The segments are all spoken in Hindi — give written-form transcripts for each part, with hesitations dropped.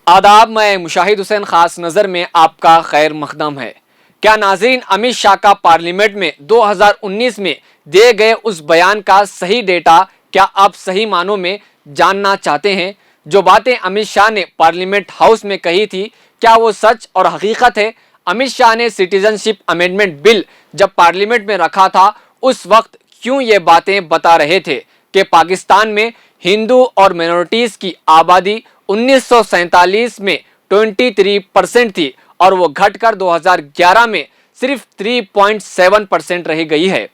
आदाब, मैं मुशाहिद हुसैन खास नजर में आपका खैर मकदम है। क्या नाज़रीन, अमित शाह का पार्लियामेंट में 2019 में दिए गए उस बयान का सही डेटा क्या आप सही मानों में जानना चाहते हैं? जो बातें अमित शाह ने पार्लियामेंट हाउस में कही थी, क्या वो सच और हकीकत है? अमित शाह ने सिटीजनशिप अमेंडमेंट बिल जब पार्लियामेंट में रखा था, उस वक्त क्यों ये बातें बता रहे थे कि पाकिस्तान में हिंदू और माइनॉरिटीज की आबादी 1947 में 23% थी और वो घटकर 2011 में सिर्फ 3.7% रह गई है।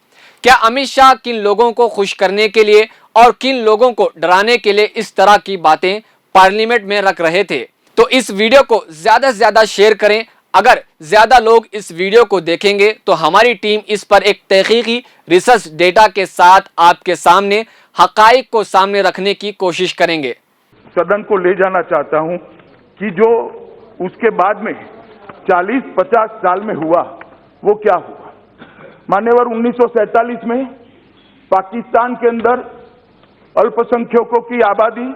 क्या अमित शाह किन लोगों को खुश करने के लिए और किन लोगों को डराने के लिए इस तरह की बातें पार्लियामेंट में रख रहे थे? तो इस वीडियो को ज्यादा से ज्यादा शेयर करें। अगर ज्यादा लोग इस वीडियो को देखेंगे तो हमारी टीम इस पर एक तहकीकी रिसर्च डेटा के साथ आपके सामने हकाइक को सामने रखने की कोशिश करेंगे। सदन को ले जाना चाहता हूं कि जो उसके बाद में 40-50 साल में हुआ वो क्या हुआ। मान्यवर, 1947 में पाकिस्तान के अंदर अल्पसंख्यकों की आबादी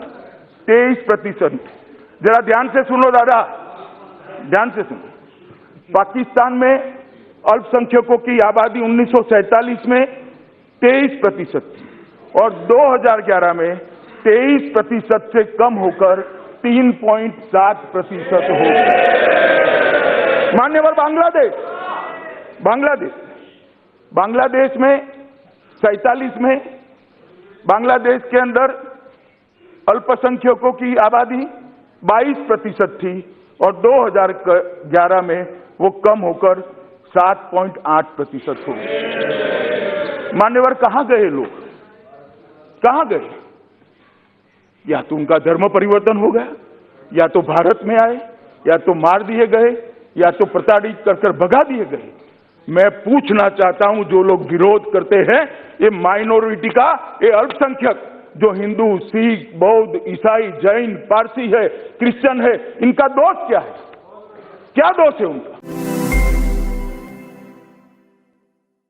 23%। जरा ध्यान से सुनो दादा, ध्यान से सुनो। पाकिस्तान में अल्पसंख्यकों की आबादी 1947 में 23% थी और 2011 में 23% से कम होकर 3.7% हो गई। मान्यवर, बांग्लादेश में 47 में बांग्लादेश के अंदर अल्पसंख्यकों की आबादी 22% थी और 2011 में वो कम होकर 7.8% हो गई। मान्यवर, कहां गए लोग, कहां गए? या तो उनका धर्म परिवर्तन हो गया, या तो भारत में आए, या तो मार दिए गए, या तो प्रताड़ित कर भगा दिए गए। मैं पूछना चाहता हूं, जो लोग विरोध करते हैं, ये माइनॉरिटी का, ये अल्पसंख्यक जो हिंदू, सिख, बौद्ध, ईसाई, जैन, पारसी है, क्रिश्चियन है, इनका दोष क्या है? क्या दोष है उनका?